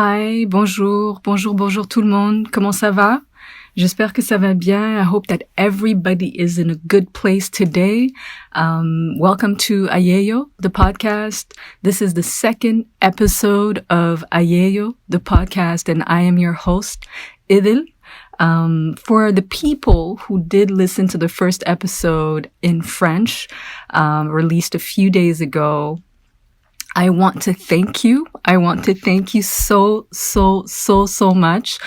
Hi, bonjour tout le monde. Comment ça va? J'espère que ça va bien. I hope that everybody is in a good place today. Welcome to Ayeeyo, the podcast. This is the second episode of Ayeeyo, the podcast, and I am your host, Idil. For the people who did listen to the first episode in French, released a few days ago, I want to thank you. I want to thank you so much.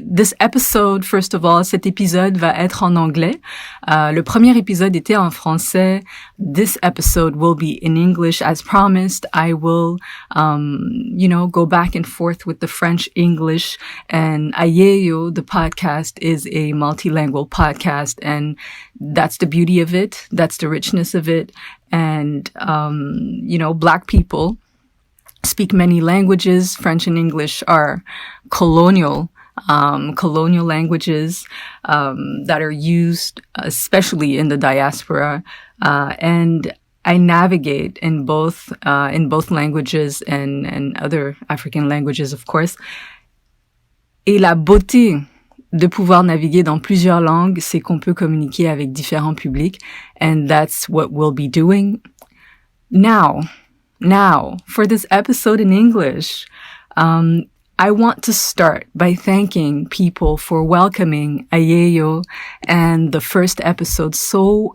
This episode, first of all, cet épisode va être en anglais. Le premier épisode était en français. This episode will be in English. As promised, I will, go back and forth with the French-English. And Ayeeyo, the podcast, is a multilingual podcast. And that's the beauty of it. That's the richness of it. And, Black people speak many languages. French and English are colonial languages that are used especially in the diaspora, and I navigate in both languages and other African languages, of course. Et la beauté de pouvoir naviguer dans plusieurs langues, c'est qu'on peut communiquer avec différents publics, and that's what we'll be doing now for this episode in English. I want to start by thanking people for welcoming Ayeeyo and the first episode so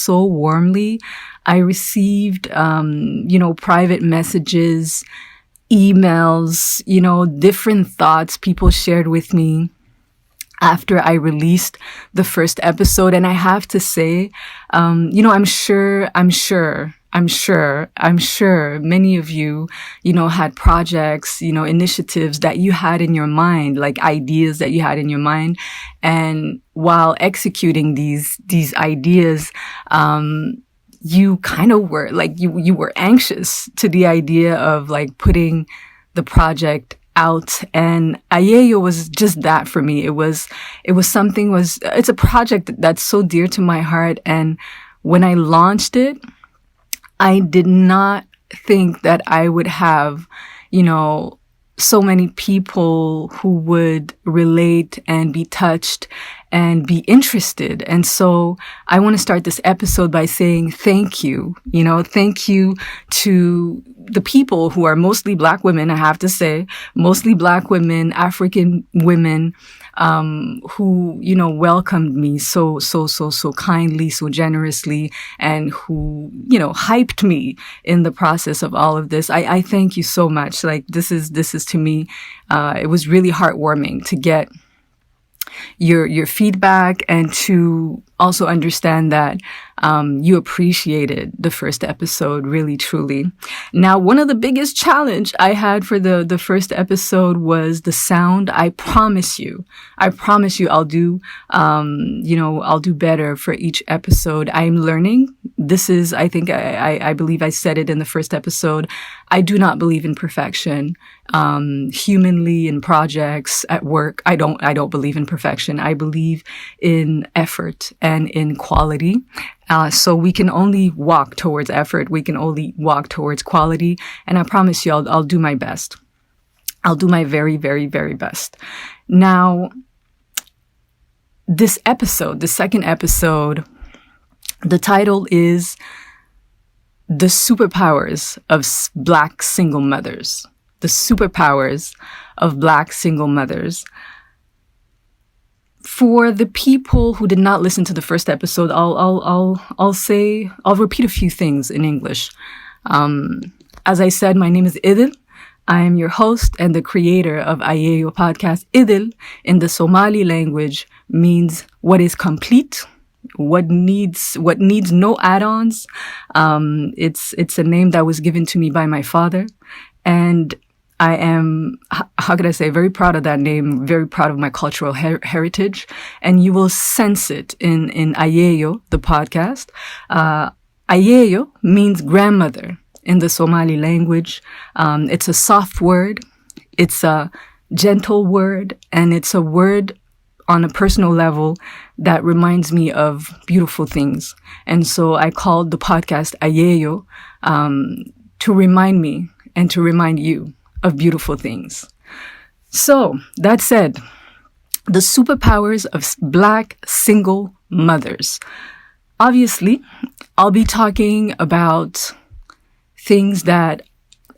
warmly. I received, private messages, emails, different thoughts people shared with me after I released the first episode. And I have to say, I'm sure many of you, had projects, initiatives that you had in your mind, like ideas that you had in your mind. And while executing these ideas, you kind of were like, you were anxious to the idea of like putting the project out. And Ayeeyo was just that for me. It's a project that's so dear to my heart. And when I launched it, I did not think that I would have, so many people who would relate and be touched and be interested. And so I want to start this episode by saying thank you. Thank you to the people who are mostly Black women, I have to say, mostly Black women, African women, who, welcomed me so kindly, so generously, and who, hyped me in the process of all of this. I thank you so much. Like, this is to me, it was really heartwarming to get your feedback and to also understand that you appreciated the first episode really, truly. Now, one of the biggest challenge I had for the first episode was the sound. I promise you I'll do, I'll do better for each episode. I'm learning. This is, I think, I believe I said it in the first episode. I do not believe in perfection. Humanly, in projects, at work, I don't believe in perfection. I believe in effort and in quality. So we can only walk towards effort. We can only walk towards quality. And I promise you, I'll do my best. I'll do my very, very, very best. Now, this episode, the second episode, the title is The Superpowers of Black Single Mothers. The Superpowers of Black Single Mothers. For the people who did not listen to the first episode, I'll repeat a few things in English. As I said, my name is Idil. I am your host and the creator of Ayeeyo Podcast. Idil in the Somali language means what is complete, what needs no add-ons. It's a name that was given to me by my father, and I am, how could I say, very proud of that name, very proud of my cultural heritage. And you will sense it in Ayeeyo, the podcast. Ayeeyo means grandmother in the Somali language. It's a soft word. It's a gentle word. And it's a word on a personal level that reminds me of beautiful things. And so I called the podcast Ayeeyo, to remind me and to remind you of beautiful things. So, that said, the superpowers of Black single mothers. Obviously, I'll be talking about things that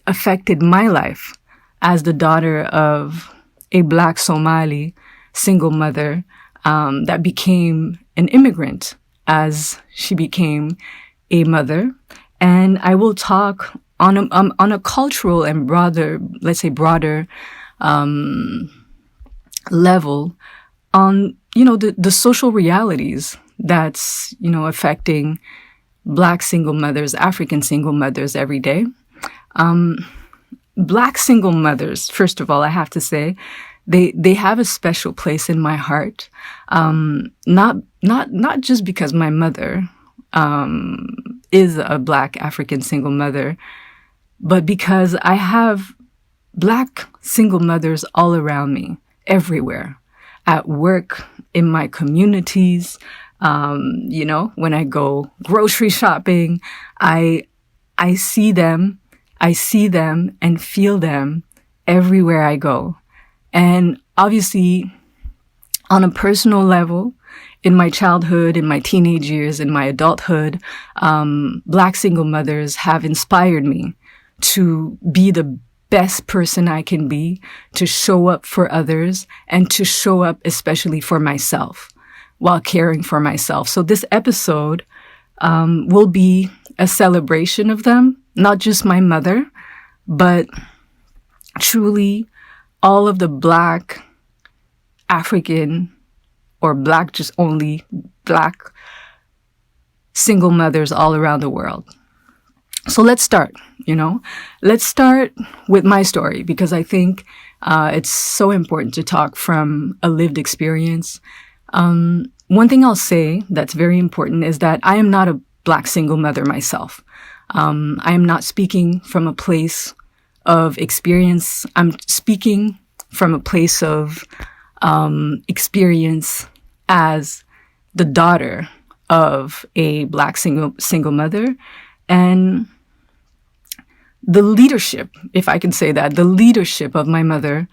affected my life as the daughter of a Black Somali single mother that became an immigrant as she became a mother. And I will talk on a cultural and broader level on, the social realities that's, affecting Black single mothers, African single mothers every day. Black single mothers, first of all, I have to say, they have a special place in my heart. Not just because my mother is a Black African single mother, but because I have Black single mothers all around me, everywhere, at work, in my communities, when I go grocery shopping, I see them and feel them everywhere I go. And obviously, on a personal level, in my childhood, in my teenage years, in my adulthood, Black single mothers have inspired me to be the best person I can be, to show up for others, and to show up especially for myself while caring for myself. So this episode will be a celebration of them, not just my mother, but truly all of the Black African or Black, just only Black single mothers all around the world. So let's start, Let's start with my story, because I think it's so important to talk from a lived experience. One thing I'll say that's very important is that I am not a Black single mother myself. I am not speaking from a place of experience. I'm speaking from a place of experience as the daughter of a Black single mother. And the leadership, if I can say that, the leadership of my mother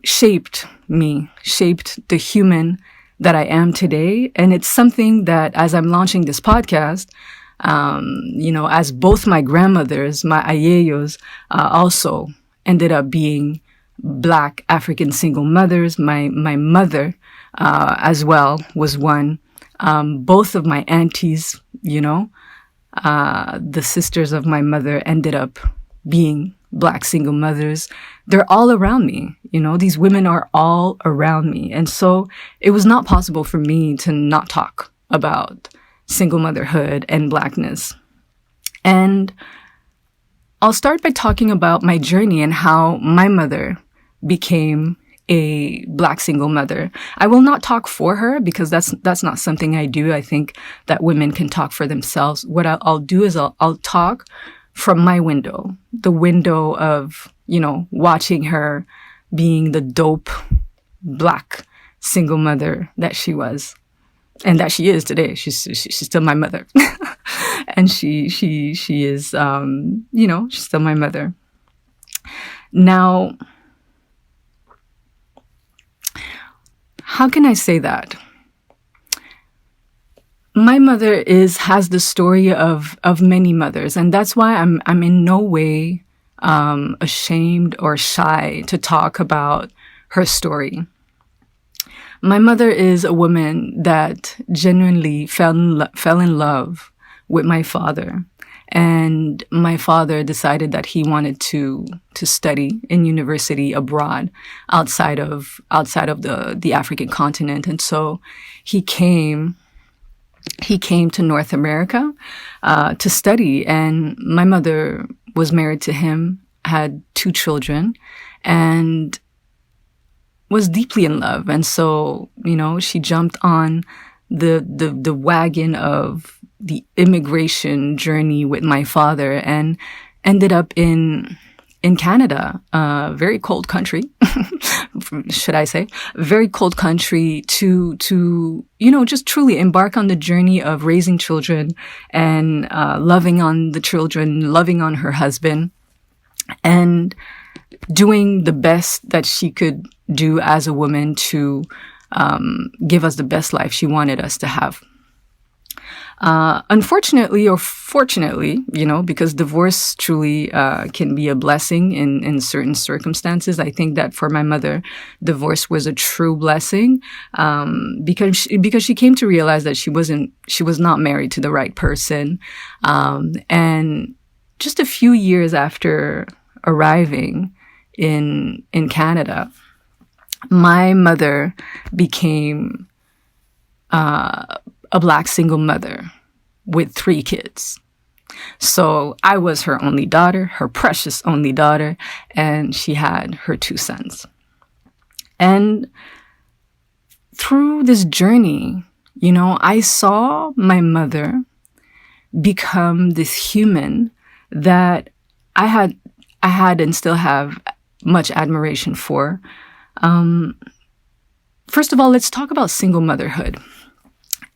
shaped me, shaped the human that I am today. And it's something that, as I'm launching this podcast, as both my grandmothers, my Ayeeyos, also ended up being Black African single mothers. My mother, as well, was one. Both of my aunties, the sisters of my mother ended up being Black single mothers. They're all around me. These women are all around me. And so it was not possible for me to not talk about single motherhood and Blackness. And I'll start by talking about my journey and how my mother became a Black single mother. I will not talk for her, because that's not something I do. I think that women can talk for themselves. What I'll do is I'll talk from my window, the window of, watching her being the dope Black single mother that she was, and that she is today. She's still my mother. And she is, she's still my mother. Now, how can I say that? My mother has the story of many mothers, and that's why I'm in no way ashamed or shy to talk about her story. My mother is a woman that genuinely fell in love with my father, and my father decided that he wanted to study in university abroad outside of the African continent, and so he came to North America to study. And my mother was married to him, had 2 children, and was deeply in love. And so, she jumped on the wagon of the immigration journey with my father and ended up in Canada, a very cold country, should I say, very cold country to just truly embark on the journey of raising children and loving on the children, loving on her husband. and doing the best that she could do as a woman to give us the best life she wanted us to have. Unfortunately or fortunately, because divorce truly can be a blessing in certain circumstances. I think that for my mother, divorce was a true blessing because she came to realize that she was not married to the right person. And just a few years after arriving in Canada, my mother became a Black single mother with 3 kids. So I was her only daughter, her precious only daughter, and she had her 2 sons. And through this journey, I saw my mother become this human that I had and still have much admiration for. First of all, let's talk about single motherhood.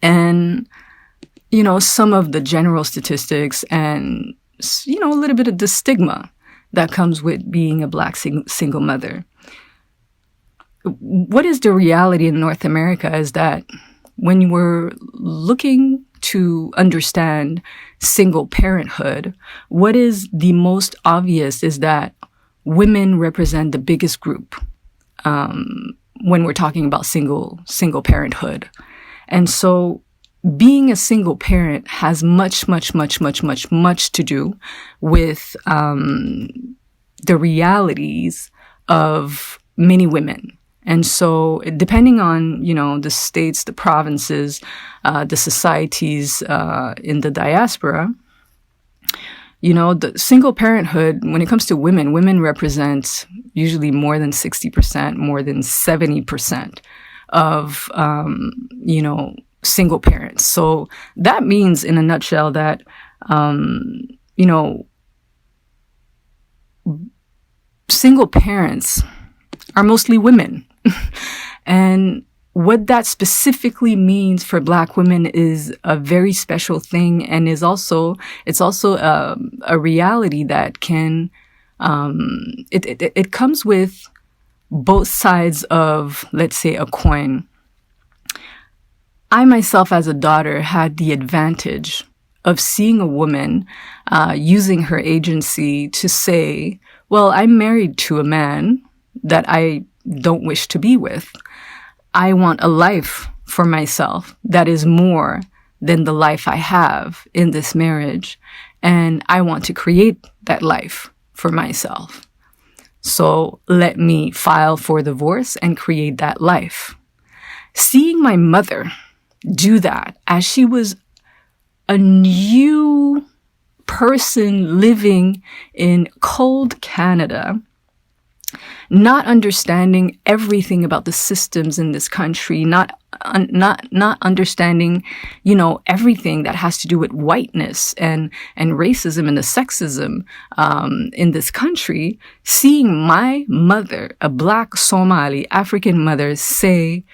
And, some of the general statistics and, a little bit of the stigma that comes with being a Black single mother. What is the reality in North America is that when we're looking to understand single parenthood, what is the most obvious is that women represent the biggest group when we're talking about single parenthood. And so being a single parent has much to do with the realities of many women. And so depending on, the states, the provinces, the societies in the diaspora, the single parenthood, when it comes to women represent usually more than 60%, more than 70% of, single parents. So that means in a nutshell that, single parents are mostly women. And what that specifically means for Black women is a very special thing, and it's also a reality that can it comes with both sides of, let's say, a coin. I myself, as a daughter, had the advantage of seeing a woman using her agency to say, well, I'm married to a man that I don't wish to be with. I want a life for myself that is more than the life I have in this marriage, and I want to create that life for myself. So let me file for divorce and create that life. Seeing my mother do that as she was a new person living in cold Canada, not understanding everything about the systems in this country, not understanding, everything that has to do with whiteness and racism and the sexism in this country, seeing my mother, a Black Somali African mother, say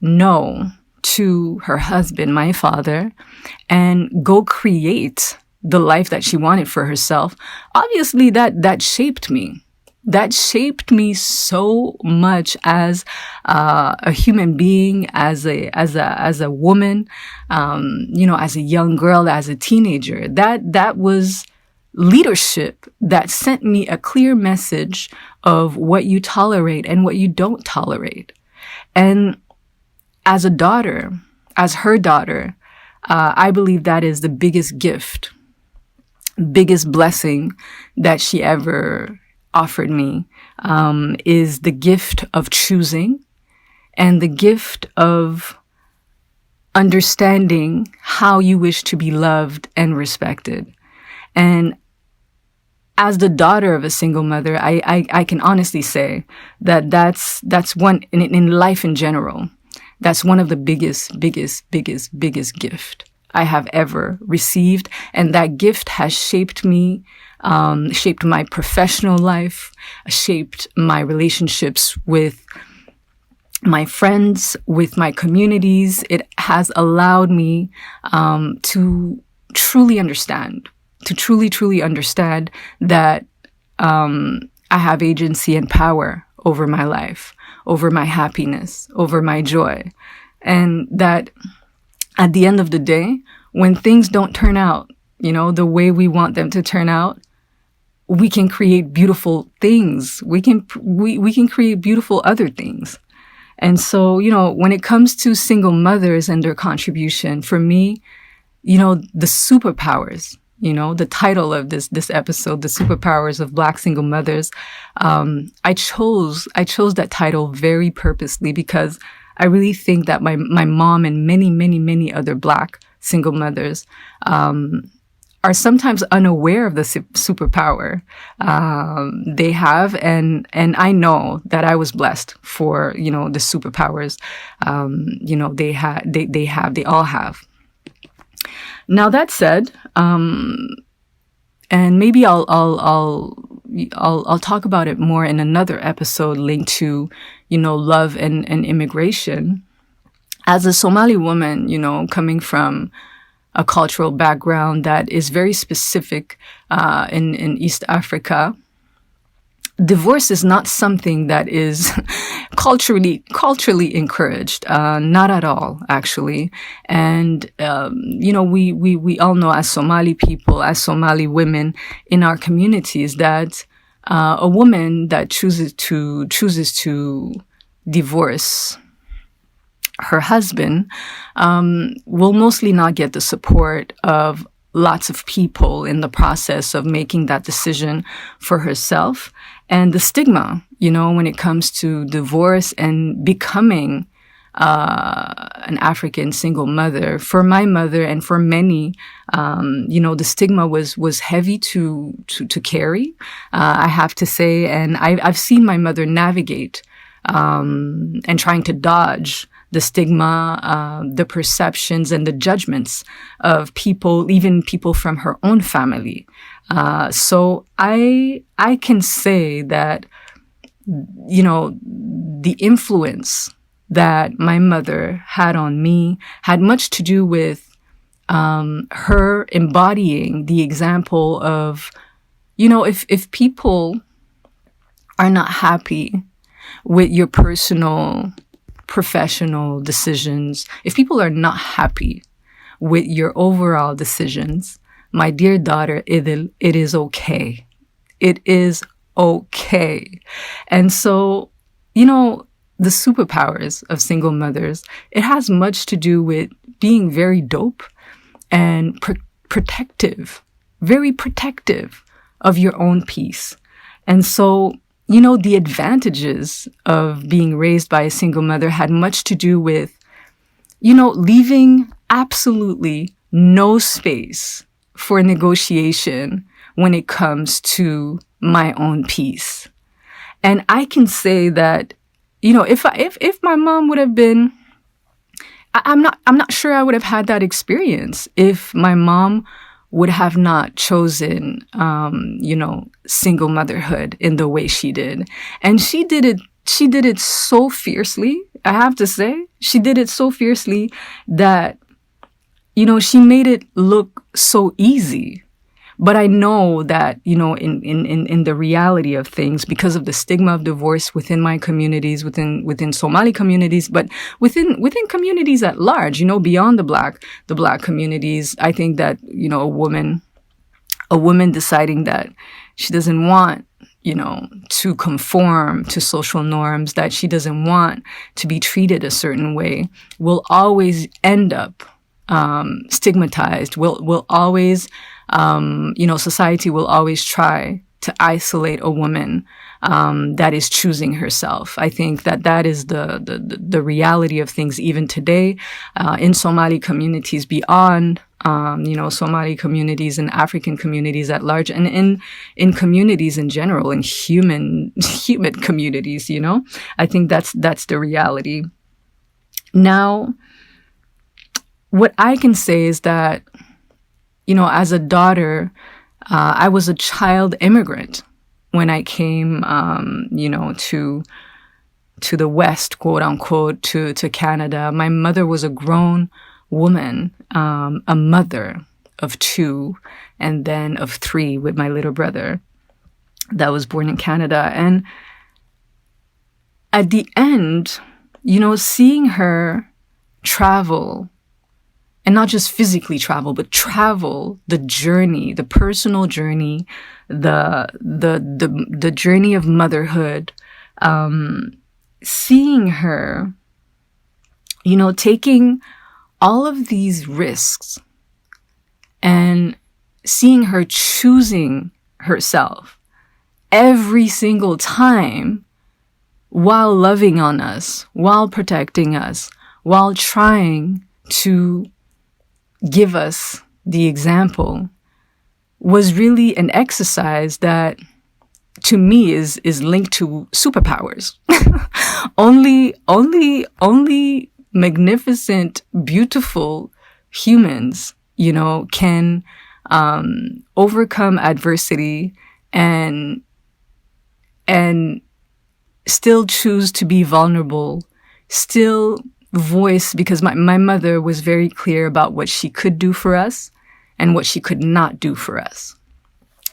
no to her husband, my father, and go create the life that she wanted for herself, obviously that shaped me. That shaped me so much as a human being, as a woman, as a young girl, as a teenager. That was leadership that sent me a clear message of what you tolerate and what you don't tolerate. And as a daughter, as her daughter, I believe that is the biggest gift, biggest blessing that she ever offered me, is the gift of choosing and the gift of understanding how you wish to be loved and respected. And as the daughter of a single mother, I can honestly say that that's one in life in general. That's one of the biggest gift I have ever received. And that gift has shaped me, shaped my professional life, shaped my relationships with my friends, with my communities. It has allowed me to truly understand that I have agency and power over my life, over my happiness, over my joy. And that at the end of the day, when things don't turn out, the way we want them to turn out, we can create beautiful things. We can create beautiful other things. And so, when it comes to single mothers and their contribution, for me, the superpowers, the title of this episode, the superpowers of Black single mothers, I chose that title very purposely because I really think that my mom and many, many, many other Black single mothers, are sometimes unaware of the superpower they have, and I know that I was blessed for the superpowers they all have. Now that said, and maybe I'll talk about it more in another episode linked to love and immigration. As a Somali woman, coming from a cultural background that is very specific in East Africa, divorce is not something that is culturally encouraged, not at all, actually. And we all know as Somali people, as Somali women in our communities, that a woman that chooses to divorce her husband will mostly not get the support of lots of people in the process of making that decision for herself. And the stigma, when it comes to divorce and becoming an African single mother, for my mother and for many, the stigma was heavy to carry, I have to say. And I've seen my mother navigate and trying to dodge the stigma, the perceptions and the judgments of people, even people from her own family. So I can say that, the influence that my mother had on me had much to do with her embodying the example of, if people are not happy with your personal, professional decisions, if people are not happy with your overall decisions, my dear daughter Idil, it is okay. It is okay. And so, the superpowers of single mothers, it has much to do with being very dope and protective, very protective of your own peace. And so, the advantages of being raised by a single mother had much to do with, leaving absolutely no space for negotiation when it comes to my own peace. And I can say that, if my mom would have been, I'm not sure I would have had that experience if my mom would have not chosen, single motherhood in the way she did. And she did it so fiercely, I have to say. She did it so fiercely that, she made it look so easy. But I know that, in the reality of things, because of the stigma of divorce within my communities, within Somali communities, but within communities at large, beyond the black communities, I think that, a woman deciding that she doesn't want, to conform to social norms, that she doesn't want to be treated a certain way, will always end up stigmatized, will always, society will always try to isolate a woman that is choosing herself. I think that is the reality of things even today in Somali communities, beyond Somali communities and African communities at large, and in communities in general, in human communities. I think that's the reality. Now, what I can say is that, as a daughter, I was a child immigrant when I came, to the West, quote unquote, to Canada. My mother was a grown woman, a mother of 2 and then of 3 with my little brother. that was born in Canada. And at the end, seeing her travel, and not just physically travel, but travel the journey, the personal journey, the journey of motherhood, seeing her, taking all of these risks and seeing her choosing herself every single time while loving on us, while protecting us, while trying to give us the example, was really an exercise that to me is linked to superpowers. only magnificent, beautiful humans, can overcome adversity and still choose to be vulnerable, still voice, because my mother was very clear about what she could do for us and what she could not do for us.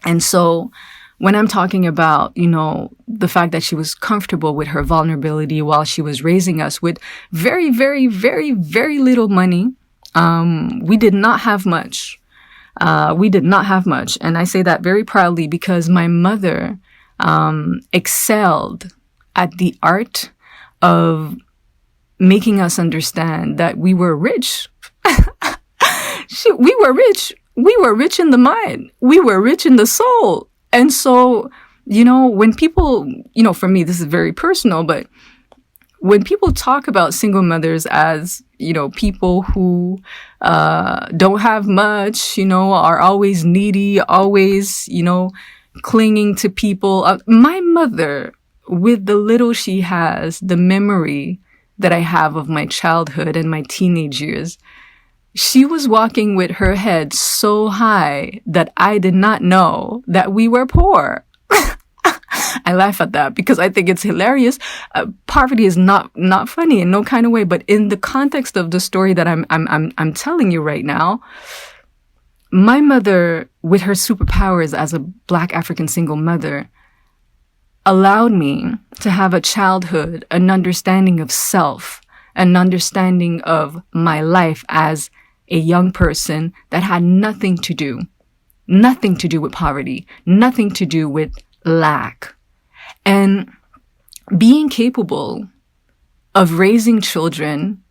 And so when I'm talking about, the fact that she was comfortable with her vulnerability while she was raising us with very, very, very, very little money, we did not have much. And I say that very proudly because my mother excelled at the art of making us understand that we were rich. We were rich. We were rich in the mind. We were rich in the soul. And so, when people, for me, this is very personal, but when people talk about single mothers as, people who don't have much, are always needy, always, clinging to people. My mother, with the little she has, the memory that I have of my childhood and my teenage years, she was walking with her head so high that I did not know that we were poor. I laugh at that because I think it's hilarious. Poverty is not funny in no kind of way, but in the context of the story that I'm telling you right now, my mother, with her superpowers as a Black African single mother, allowed me to have a childhood, an understanding of self, an understanding of my life as a young person that had nothing to do with poverty, nothing to do with lack. And being capable of raising children,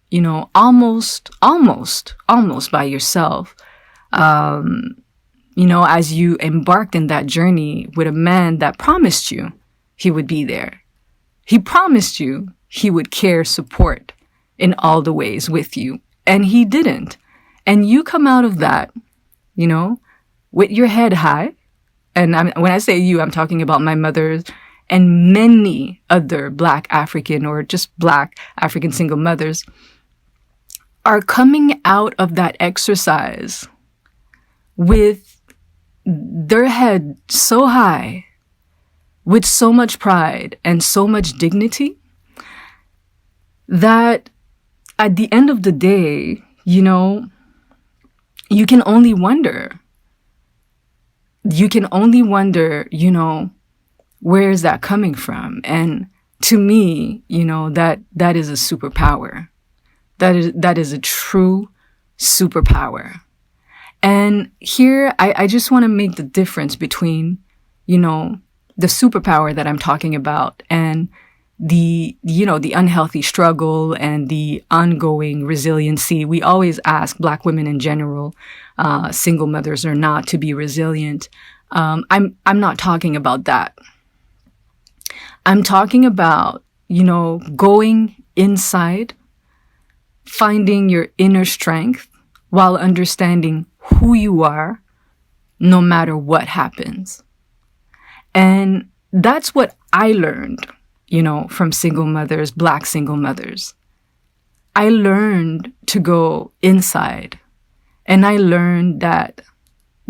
almost by yourself, as you embarked in that journey with a man that promised you he would be there. He promised you he would care, support in all the ways with you. And he didn't. And you come out of that, with your head high. And when I say you, I'm talking about my mother and many other Black African or just Black African single mothers are coming out of that exercise with their head so high, with so much pride and so much dignity that at the end of the day, you can only wonder, where is that coming from? And to me, that is a superpower. That is a true superpower. And here, I just want to make the difference between, the superpower that I'm talking about and the unhealthy struggle and the ongoing resiliency. We always ask Black women in general, single mothers or not, to be resilient. I'm not talking about that. I'm talking about, going inside, finding your inner strength while understanding who you are, no matter what happens. And that's what I learned, from single mothers, Black single mothers. I learned to go inside, and I learned that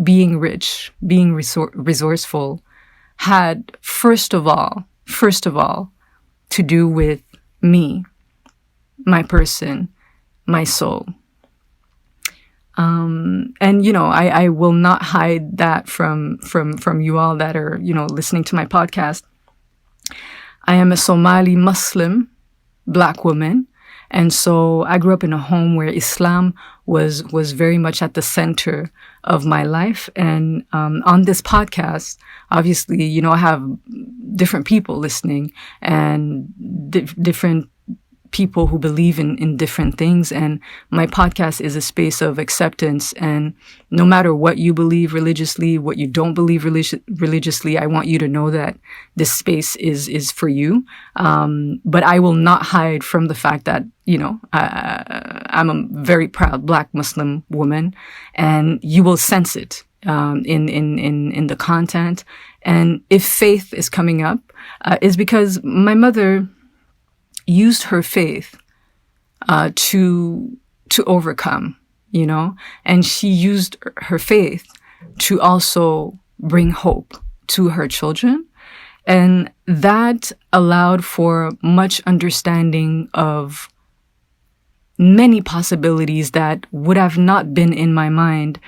being rich, being resourceful had first of all, to do with me, my person, my soul. And, you know, I will not hide that from you all that are, you know, listening to my podcast. I am a Somali Muslim Black woman. And so I grew up in a home where Islam was very much at the center of my life. And on this podcast, obviously, you know, I have different people listening and different people who believe in different things. And my podcast is a space of acceptance. And no matter what you believe religiously, what you don't believe religiously, I want you to know that this space is for you. But I will not hide from the fact that, you know, I'm a very proud Black Muslim woman, and you will sense it in the content. And if faith is coming up, is because my mother used her faith to overcome, you know, and she used her faith to also bring hope to her children. And that allowed for much understanding of many possibilities that would have not been in my mind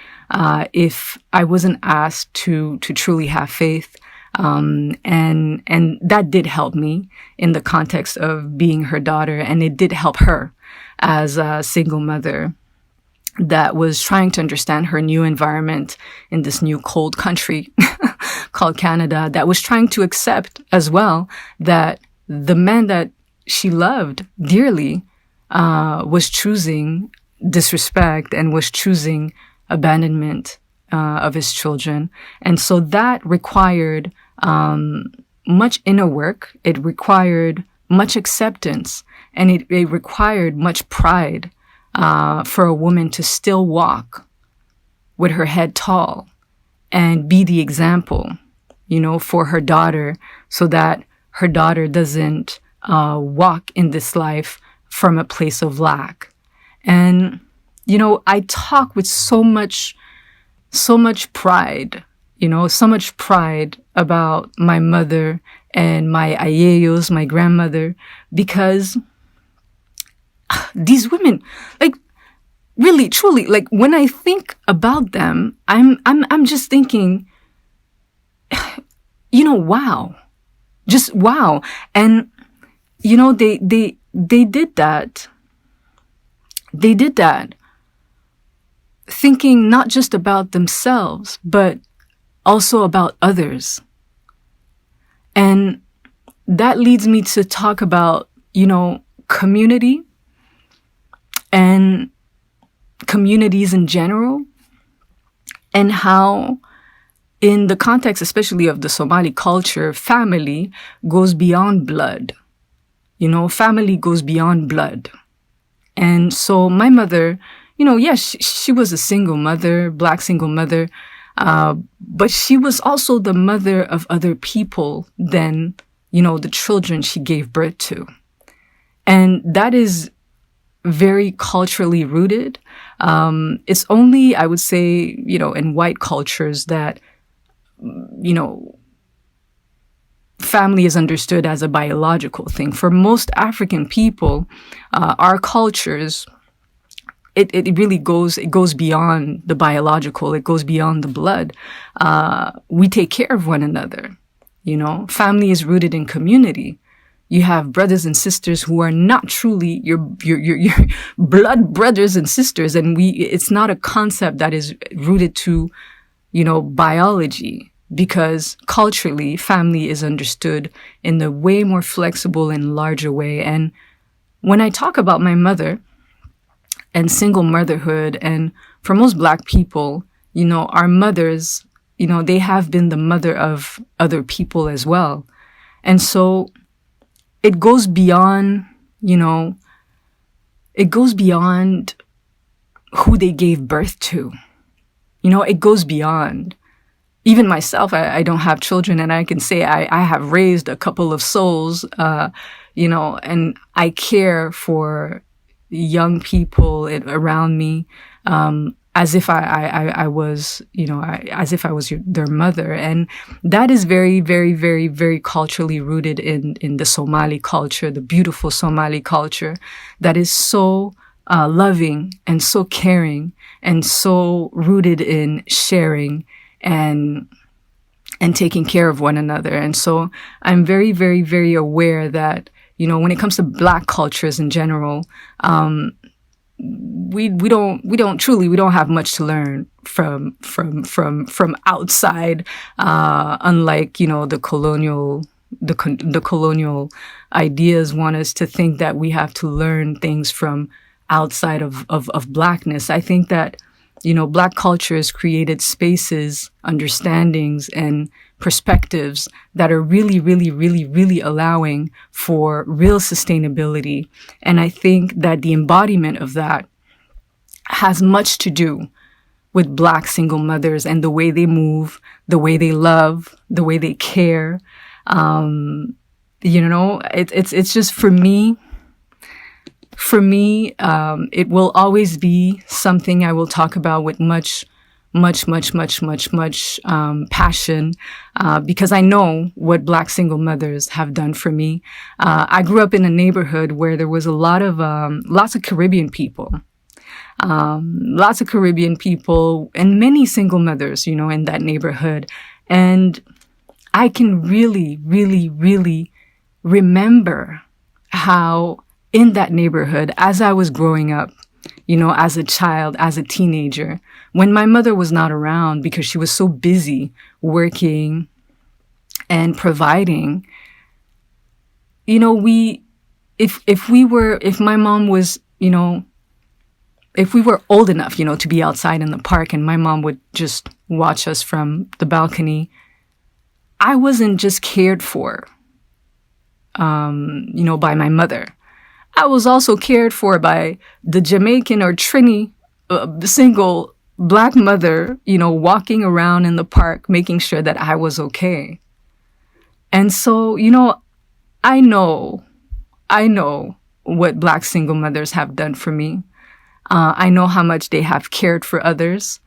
if I wasn't asked to truly have faith. And that did help me in the context of being her daughter, and it did help her as a single mother that was trying to understand her new environment in this new cold country called Canada, that was trying to accept as well that the man that she loved dearly was choosing disrespect and was choosing abandonment of his children. And so that required much inner work. It required much acceptance, and it required much pride for a woman to still walk with her head tall and be the example, you know, for her daughter, so that her daughter doesn't walk in this life from a place of lack. And, you know, I talk with so much pride, you know, so much pride about my mother and my Ayeeyos, my grandmother, because these women, like, really, truly, like, when I think about them, I'm just thinking, you know, wow, just wow. And, you know, they did that. They did that thinking not just about themselves, but also about others. And that leads me to talk about, you know, community and communities in general, and how in the context, especially of the Somali culture, family goes beyond blood. You know, family goes beyond blood. And so my mother, you know, yes, she was a single mother, Black single mother, but she was also the mother of other people than, you know, the children she gave birth to. And that is very culturally rooted. It's only, I would say, you know, in white cultures that, you know, family is understood as a biological thing. For most African people, our cultures, it really goes beyond the biological. It goes beyond the blood. We take care of one another. You know, family is rooted in community. You have brothers and sisters who are not truly your blood brothers and sisters. And it's not a concept that is rooted to, you know, biology, because culturally family is understood in a way more flexible and larger way. And when I talk about my mother and single motherhood, and for most Black people, you know, our mothers, you know, they have been the mother of other people as well. And so it goes beyond, you know, it goes beyond who they gave birth to. You know, it goes beyond. Even myself, I don't have children, and I can say I have raised a couple of souls, you know, and I care for young people around me, as if I was, you know, as if I was their mother. And that is very, very, very, very culturally rooted in the Somali culture, the beautiful Somali culture that is so loving and so caring and so rooted in sharing and taking care of one another. And so I'm very, very, very aware that, when it comes to Black cultures in general, we don't have much to learn from outside, unlike, the colonial ideas want us to think that we have to learn things from outside of Blackness. I think that, Black culture has created spaces, understandings, and perspectives that are really, really, really, really allowing for real sustainability. And I think that the embodiment of that has much to do with Black single mothers and the way they move, the way they love, the way they care. It's just for me, it will always be something I will talk about with much passion, because I know what Black single mothers have done for me. I grew up in a neighborhood where there was lots of Caribbean people. And many single mothers, in that neighborhood. And I can really, really, really remember how in that neighborhood, as I was growing up, as a child, as a teenager, when my mother was not around because she was so busy working and providing, if my mom was, if we were old enough, to be outside in the park and my mom would just watch us from the balcony, I wasn't just cared for, by my mother. I was also cared for by the Jamaican or Trini, single Black mother, walking around in the park, making sure that I was okay. And so, I know what Black single mothers have done for me. I know how much they have cared for others.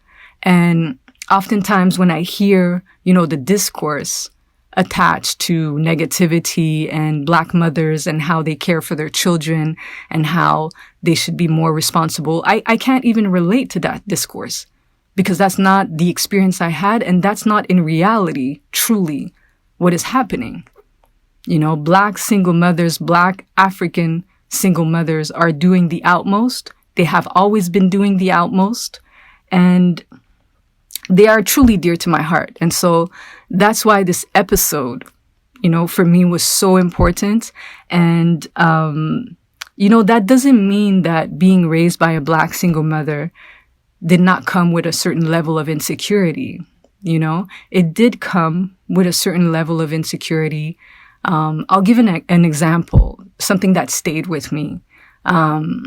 And oftentimes when I hear, the discourse attached to negativity and Black mothers and how they care for their children and how they should be more responsible, I can't even relate to that discourse because that's not the experience I had, and that's not in reality truly what is happening. Black single mothers, Black African single mothers are doing the utmost. They have always been doing the utmost, and they are truly dear to my heart. And so that's why this episode, for me was so important. And, that doesn't mean that being raised by a Black single mother did not come with a certain level of insecurity. It did come with a certain level of insecurity. I'll give an example, something that stayed with me. That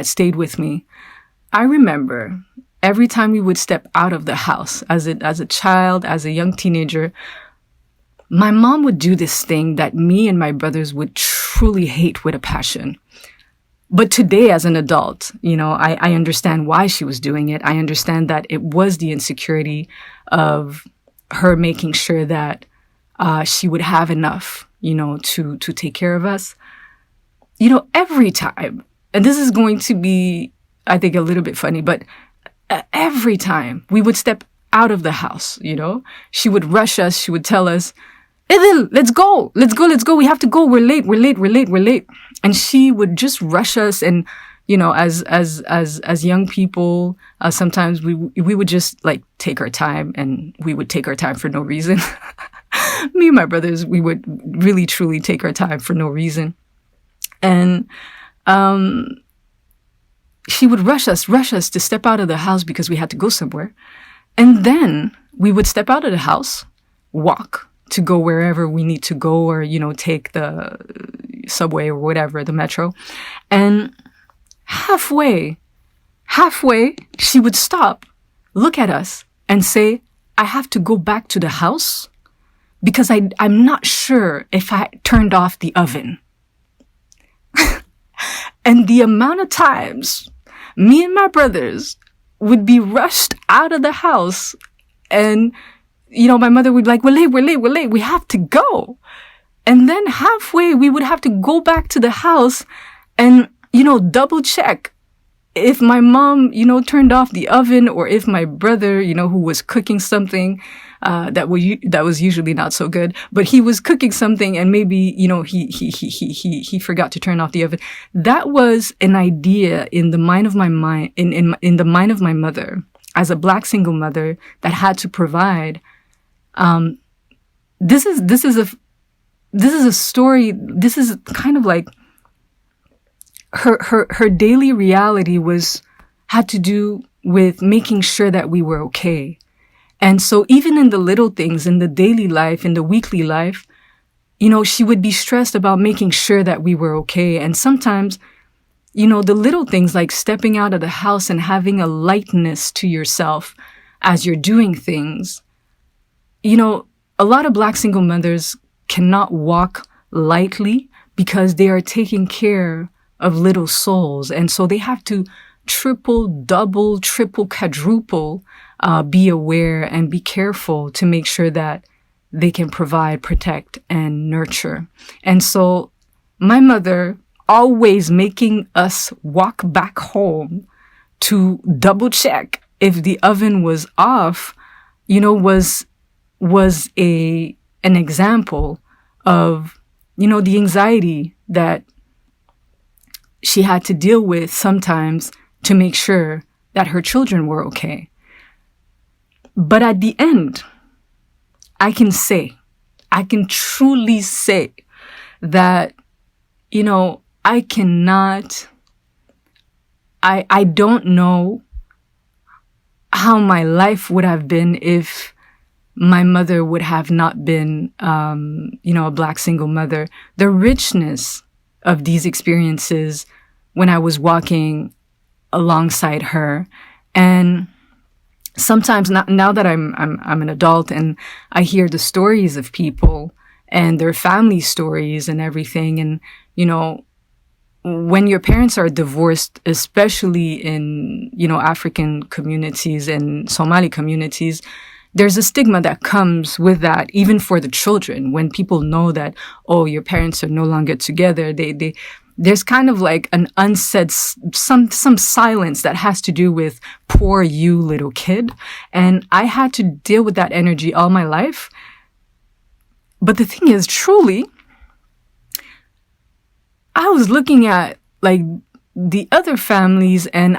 stayed with me. I remember every time we would step out of the house as a child, as a young teenager, my mom would do this thing that me and my brothers would truly hate with a passion. But today, as an adult, I understand why she was doing it. I understand that it was the insecurity of her making sure that she would have enough, to take care of us. Every time, and this is going to be, I think, a little bit funny, but every time we would step out of the house, she would rush us. She would tell us, Edil, let's go. We have to go. We're late. And she would just rush us. And, as young people, sometimes we would just take our time, and we would take our time for no reason. Me and my brothers, we would really, truly take our time for no reason. And, she would rush us to step out of the house because we had to go somewhere. And then we would step out of the house, walk to go wherever we need to go, or, take the subway or whatever, the metro. And halfway, she would stop, look at us and say, I have to go back to the house because I'm not sure if I turned off the oven. And the amount of times me and my brothers would be rushed out of the house, and, my mother would be like, we're late, we have to go. And then halfway we would have to go back to the house and, double check if my mom, turned off the oven, or if my brother, who was cooking something, that was usually not so good, but he was cooking something and maybe, he forgot to turn off the oven. That was an idea in the mind of in the mind of my mother as a Black single mother that had to provide. This is a story. This is kind of like her daily reality had to do with making sure that we were okay. And so even in the little things, in the daily life, in the weekly life, she would be stressed about making sure that we were okay. And sometimes, the little things like stepping out of the house and having a lightness to yourself as you're doing things. A lot of Black single mothers cannot walk lightly because they are taking care of little souls. And so they have to triple, double, triple, quadruple, be aware and be careful to make sure that they can provide, protect, and nurture. And so my mother always making us walk back home to double check if the oven was off, was an example of, the anxiety that she had to deal with sometimes to make sure that her children were okay. But at the end, I can truly say that, I don't know how my life would have been if my mother would have not been, a Black single mother. The richness of these experiences when I was walking alongside her. And sometimes now that I'm an adult and I hear the stories of people and their family stories and everything. And, when your parents are divorced, especially in, African communities and Somali communities, there's a stigma that comes with that, even for the children. When people know that, oh, your parents are no longer together, there's kind of like an unsaid, some silence that has to do with poor you, little kid. And I had to deal with that energy all my life. But the thing is, truly, I was looking at like the other families, and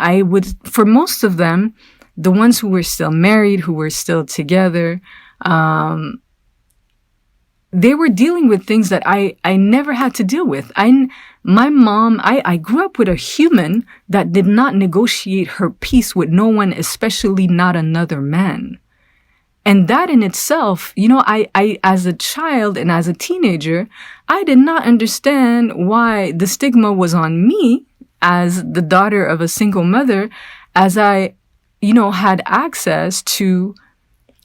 for most of them, the ones who were still married, who were still together, they were dealing with things that I never had to deal with. My mom, I grew up with a human that did not negotiate her peace with no one, especially not another man. And that in itself, I, as a child and as a teenager, I did not understand why the stigma was on me as the daughter of a single mother, as I, had access to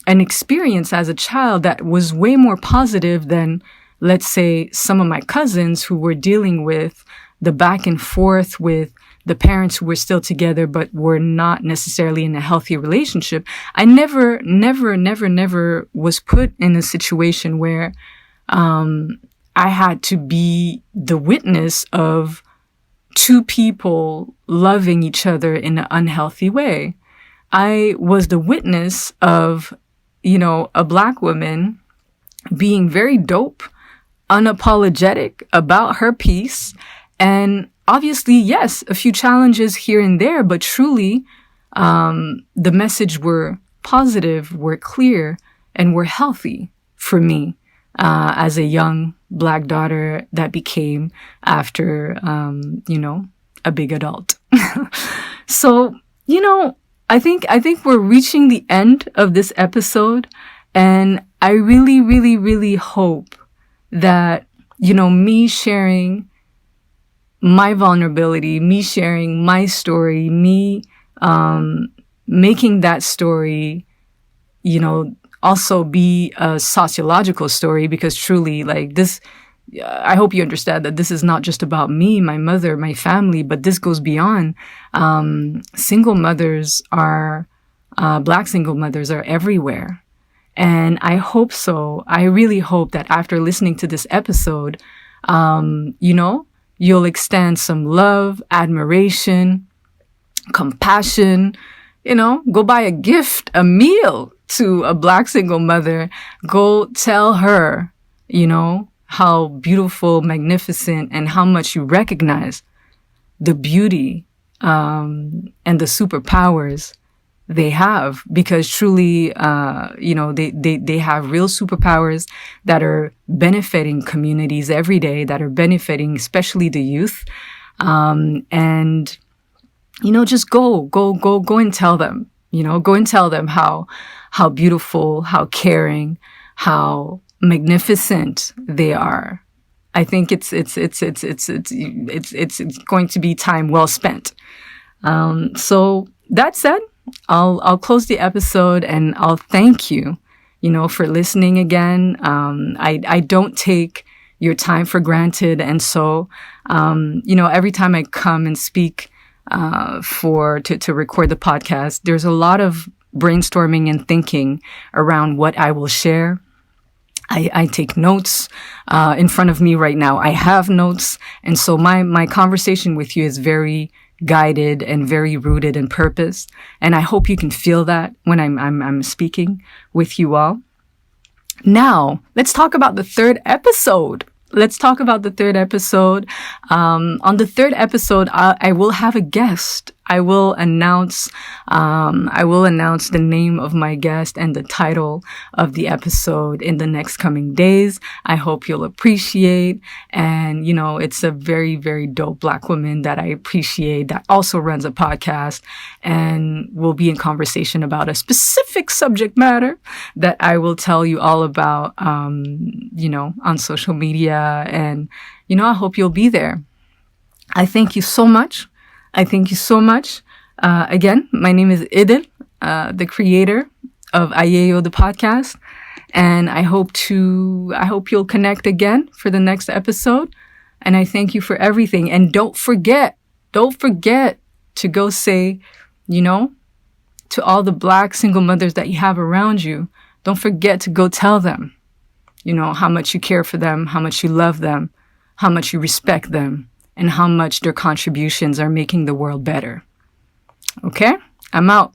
an experience as a child that was way more positive than, let's say, some of my cousins who were dealing with the back and forth with the parents who were still together but were not necessarily in a healthy relationship. I never was put in a situation where I had to be the witness of two people loving each other in an unhealthy way. I was the witness of, a Black woman being very dope, unapologetic about her peace. And obviously, yes, a few challenges here and there, but truly, the message were positive, were clear, and were healthy for me, as a young Black daughter that became after, a big adult. So, I think we're reaching the end of this episode, and I really, really, really hope that, me sharing my vulnerability, me sharing my story, me making that story, also be a sociological story, because truly, like this, I hope you understand that this is not just about me, my mother, my family, but this goes beyond. Single mothers are, Black single mothers are everywhere. And I hope so. I really hope that after listening to this episode, you'll extend some love, admiration, compassion. Go buy a gift, a meal to a Black single mother. Go tell her, how beautiful, magnificent, and how much you recognize the beauty and the superpowers they have, because truly, they have real superpowers that are benefiting communities every day, that are benefiting especially the youth. And just go and tell them, go and tell them how beautiful, how caring, how magnificent they are. I think it's going to be time well spent. So that said, I'll close the episode and I'll thank you, for listening again. I don't take your time for granted. And so, every time I come and speak, to record the podcast, there's a lot of brainstorming and thinking around what I will share. I take notes, in front of me right now. I have notes. And so my conversation with you is very guided and very rooted in purpose. And I hope you can feel that when I'm speaking with you all. Now, let's talk about the third episode. On the third episode, I will have a guest. I will announce the name of my guest and the title of the episode in the next coming days. I hope you'll appreciate. And, it's a very, very dope Black woman that I appreciate that also runs a podcast, and we'll be in conversation about a specific subject matter that I will tell you all about, on social media. And, I hope you'll be there. I thank you so much. Again, my name is Idil, the creator of Ayeeyo the podcast. And I hope you'll connect again for the next episode. And I thank you for everything. And don't forget to go say, to all the Black single mothers that you have around you, don't forget to go tell them, how much you care for them, how much you love them, how much you respect them, and how much their contributions are making the world better. Okay? I'm out.